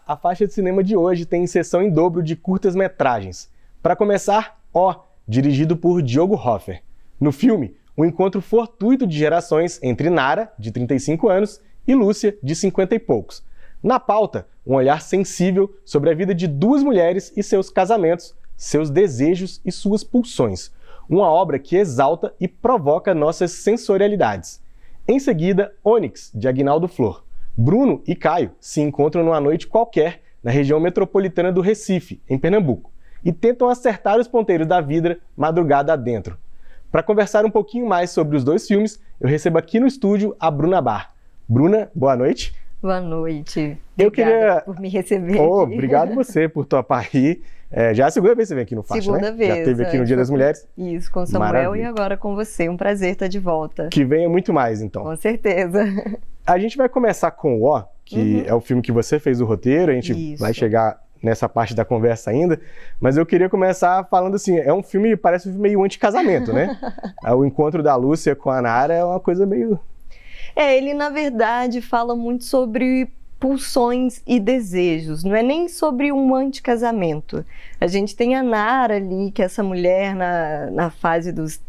a faixa de cinema de hoje tem sessão em dobro de curtas-metragens. Para começar, Ó, dirigido por Diogo Hofer. No filme, um encontro fortuito de gerações entre Nara, de 35 anos, e Lúcia, de 50 e poucos. Na pauta, um olhar sensível sobre a vida de duas mulheres e seus casamentos, seus desejos e suas pulsões. Uma obra que exalta e provoca nossas sensorialidades. Em seguida, Ônix, de Aguinaldo Flor. Bruno e Caio se encontram numa noite qualquer na região metropolitana do Recife, em Pernambuco, e tentam acertar os ponteiros da vida madrugada adentro. Para conversar um pouquinho mais sobre os dois filmes, eu recebo aqui no estúdio a Bruna Bar. Bruna, boa noite. Boa noite. Obrigada por me receber. Obrigado você por topar aí. Já é a segunda vez que você vem aqui no Faixa, Segunda vez. Já esteve aqui no Dia das Mulheres. Isso, com Samuel. Maravilha. E agora com você. Um prazer estar de volta. Que venha muito mais, então. Com certeza. A gente vai começar com o Ó, que é o filme que você fez o roteiro. A gente vai chegar nessa parte da conversa ainda. Mas eu queria começar falando assim, é um filme, parece um filme meio anti-casamento, né? O encontro da Lúcia com a Nara é uma coisa meio... Ele, na verdade, fala muito sobre pulsões e desejos, não é nem sobre um anticasamento. A gente tem a Nara ali, que é essa mulher na fase dos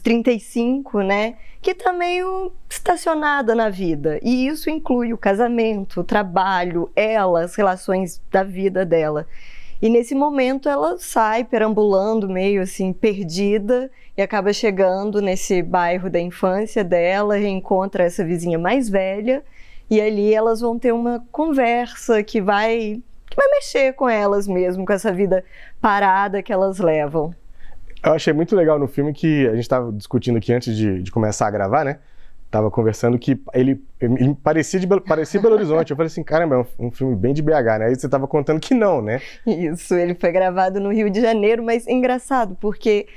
35, né, que está meio estacionada na vida. E isso inclui o casamento, o trabalho, ela, as relações da vida dela. E nesse momento ela sai perambulando meio assim, perdida, e acaba chegando nesse bairro da infância dela, reencontra essa vizinha mais velha, e ali elas vão ter uma conversa que vai mexer com elas mesmo, com essa vida parada que elas levam. Eu achei muito legal no filme que a gente estava discutindo aqui antes de começar a gravar, né? Tava conversando que ele parecia Belo Horizonte. Eu falei assim, caramba, é um filme bem de BH, né? Aí você tava contando que não, né? Isso, ele foi gravado no Rio de Janeiro, mas é engraçado, porque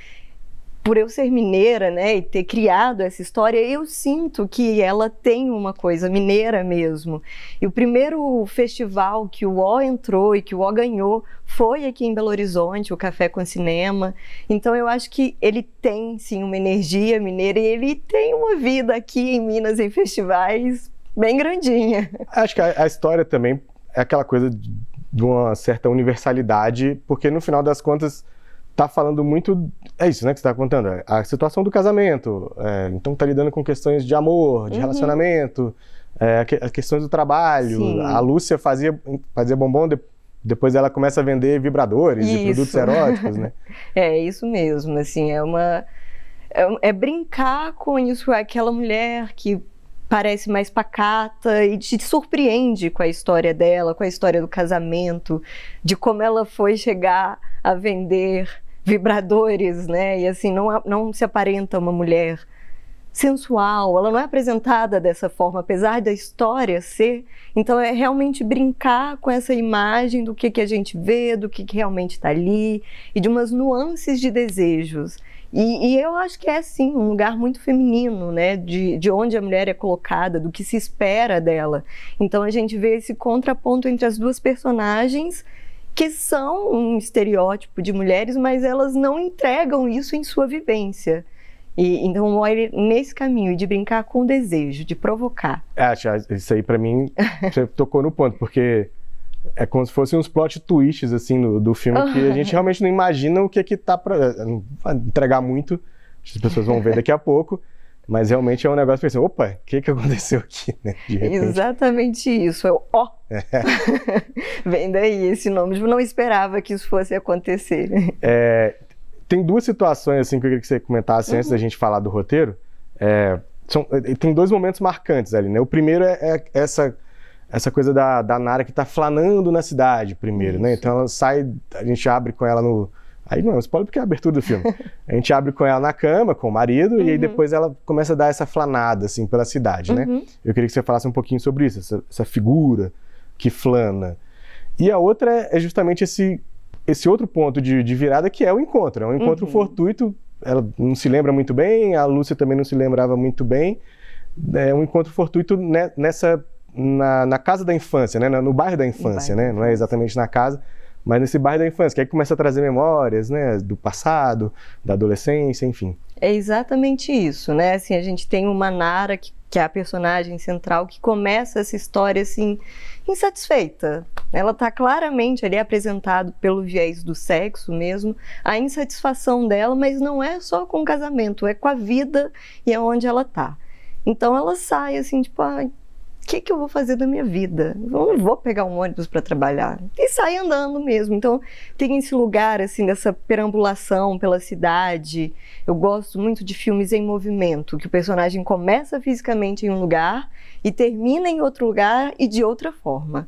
por eu ser mineira, né, e ter criado essa história, eu sinto que ela tem uma coisa mineira mesmo. E o primeiro festival que o Ó entrou e que o Ó ganhou foi aqui em Belo Horizonte, o Café com Cinema. Então eu acho que ele tem, sim, uma energia mineira e ele tem uma vida aqui em Minas, em festivais, bem grandinha. Acho que a história também é aquela coisa de uma certa universalidade, porque no final das contas tá falando muito, é isso, né, que você tá contando, a situação do casamento, então tá lidando com questões de amor, de relacionamento, as questões do trabalho. Sim. A Lúcia fazia bombom, depois ela começa a vender vibradores e produtos eróticos, né? É isso mesmo, assim, é brincar com isso, aquela mulher que parece mais pacata e te surpreende com a história dela, com a história do casamento, de como ela foi chegar a vender vibradores, né? E assim, não se aparenta uma mulher sensual, ela não é apresentada dessa forma, apesar da história ser. Então é realmente brincar com essa imagem do que a gente vê, do que realmente está ali, e de umas nuances de desejos. E eu acho que é, sim, um lugar muito feminino, né? De onde a mulher é colocada, do que se espera dela. Então a gente vê esse contraponto entre as duas personagens, que são um estereótipo de mulheres, mas elas não entregam isso em sua vivência. Então, olha, nesse caminho de brincar com o desejo, de provocar. Isso aí, pra mim, você tocou no ponto, porque é como se fossem uns plot twists, assim, do filme, que a gente realmente não imagina o que tá pra... Não vai entregar muito, as pessoas vão ver daqui a pouco, mas realmente é um negócio que assim, opa, o que aconteceu aqui, né? Exatamente isso, é o Ó. Vem daí esse nome, eu não esperava que isso fosse acontecer. Tem duas situações assim que eu queria que você comentasse antes da gente falar do roteiro. Tem dois momentos marcantes ali, né? O primeiro é essa coisa da Nara que tá flanando na cidade primeiro, né? Então ela sai, a gente abre com ela no... Aí não é um spoiler porque é a abertura do filme. A gente abre com ela na cama, com o marido, e aí depois ela começa a dar essa flanada, assim, pela cidade, né? Eu queria que você falasse um pouquinho sobre isso, essa figura que flana. E a outra é justamente esse outro ponto de virada, que é o encontro. É um encontro fortuito, ela não se lembra muito bem, a Lúcia também não se lembrava muito bem. É um encontro fortuito na casa da infância, né? No bairro da infância, né? Não é exatamente na casa, mas nesse bairro da infância, que aí começa a trazer memórias, né, do passado, da adolescência, enfim. É exatamente isso, né? Assim, a gente tem uma Nara que que é a personagem central, que começa essa história, assim, insatisfeita. Ela está claramente ali apresentado pelo viés do sexo mesmo, a insatisfação dela, mas não é só com o casamento, é com a vida e é onde ela está. Então ela sai assim, tipo, o que eu vou fazer da minha vida? Eu não vou pegar um ônibus para trabalhar. E sai andando mesmo. Então tem esse lugar, assim, dessa perambulação pela cidade. Eu gosto muito de filmes em movimento, que o personagem começa fisicamente em um lugar e termina em outro lugar e de outra forma.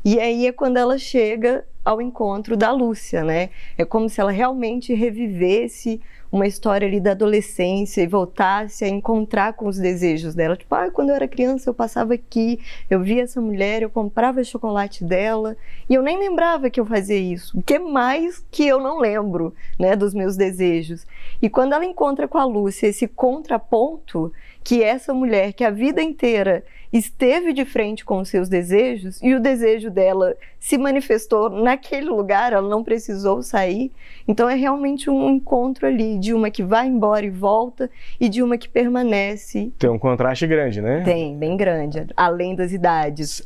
E aí é quando ela chega ao encontro da Lúcia, né? É como se ela realmente revivesse uma história ali da adolescência e voltasse a encontrar com os desejos dela. Tipo, quando eu era criança eu passava aqui, eu via essa mulher, eu comprava chocolate dela e eu nem lembrava que eu fazia isso. O que mais que eu não lembro, né, dos meus desejos. E quando ela encontra com a Lúcia esse contraponto, que essa mulher que a vida inteira esteve de frente com os seus desejos e o desejo dela se manifestou naquele lugar, ela não precisou sair. Então é realmente um encontro ali de uma que vai embora e volta e de uma que permanece. Tem um contraste grande, né? Tem, bem grande, além das idades.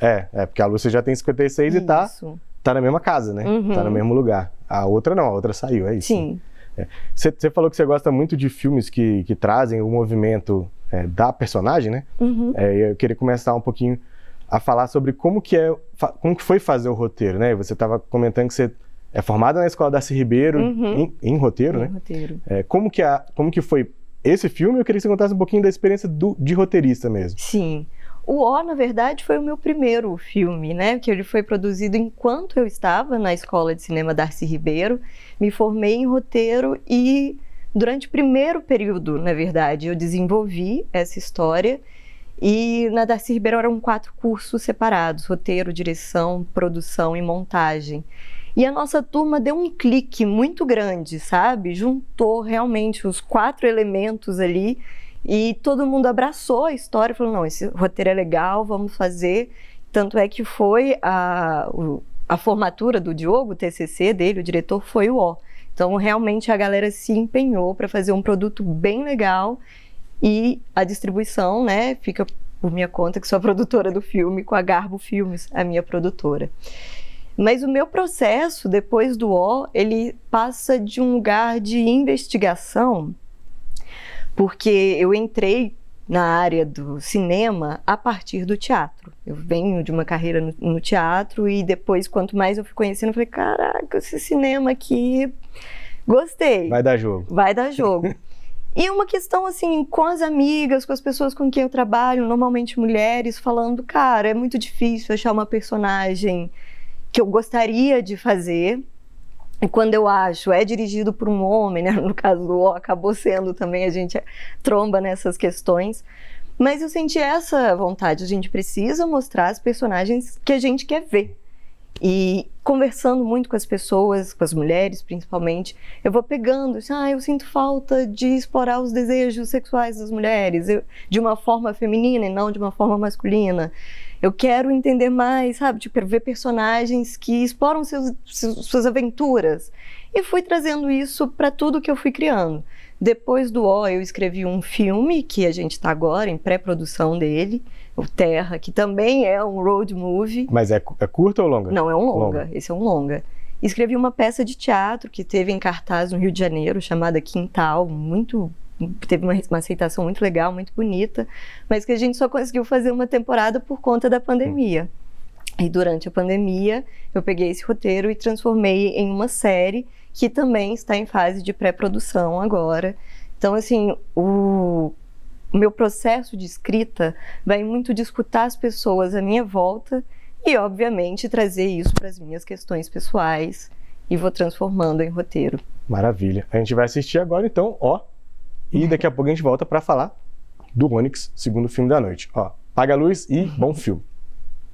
Porque a Lúcia já tem 56 e tá na mesma casa, né? Tá no mesmo lugar. A outra não, a outra saiu, é isso. Sim. Você falou que você gosta muito de filmes que trazem o movimento da personagem, né? Eu queria começar um pouquinho a falar sobre como que foi fazer o roteiro, né? Você estava comentando que você é formada na Escola Darcy Ribeiro em roteiro, né? Roteiro. Como que foi esse filme? Eu queria que você contasse um pouquinho da experiência de roteirista mesmo. Sim. O O, na verdade, foi o meu primeiro filme, né? Que ele foi produzido enquanto eu estava na Escola de Cinema Darcy Ribeiro. Me formei em roteiro e durante o primeiro período, na verdade, eu desenvolvi essa história. E na Darcy Ribeiro eram 4 cursos separados: roteiro, direção, produção e montagem. E a nossa turma deu um clique muito grande, sabe? Juntou realmente os 4 elementos ali e todo mundo abraçou a história e falou, não, esse roteiro é legal, vamos fazer. Tanto é que foi a formatura do Diogo, o TCC dele, o diretor, foi o O. Então realmente a galera se empenhou para fazer um produto bem legal e a distribuição, né, fica por minha conta, que sou a produtora do filme, com a Garbo Filmes, a minha produtora. Mas o meu processo, depois do O, ele passa de um lugar de investigação, porque eu entrei na área do cinema a partir do teatro. Eu venho de uma carreira no teatro e depois, quanto mais eu fui conhecendo, eu falei, caraca, esse cinema aqui, gostei. Vai dar jogo. Vai dar jogo. E uma questão assim, com as amigas, com as pessoas com quem eu trabalho, normalmente mulheres, falando, cara, é muito difícil achar uma personagem que eu gostaria de fazer, e quando eu acho, é dirigido por um homem, né? No caso do O, acabou sendo também, a gente tromba nessas questões, mas eu senti essa vontade, a gente precisa mostrar as personagens que a gente quer ver. E conversando muito com as pessoas, com as mulheres principalmente, eu vou pegando, assim, eu sinto falta de explorar os desejos sexuais das mulheres, de uma forma feminina e não de uma forma masculina. Eu quero entender mais, sabe? Tipo, ver personagens que exploram suas aventuras. E fui trazendo isso para tudo que eu fui criando. Depois do O, eu escrevi um filme, que a gente está agora em pré-produção dele, o Terra, que também é um road movie. Mas é curto ou longa? Não, é um longa. Esse é um longa. Escrevi uma peça de teatro que teve em cartaz no Rio de Janeiro, chamada Quintal, teve uma aceitação muito legal, muito bonita, mas que a gente só conseguiu fazer uma temporada por conta da pandemia. E durante a pandemia, eu peguei esse roteiro e transformei em uma série que também está em fase de pré-produção agora. Então, assim, o meu processo de escrita vai muito de escutar as pessoas à minha volta e, obviamente, trazer isso para as minhas questões pessoais e vou transformando em roteiro. Maravilha. A gente vai assistir agora, então, ó. E daqui a pouco a gente volta para falar do Ônix, segundo filme da noite. Ó, apaga a luz e bom filme.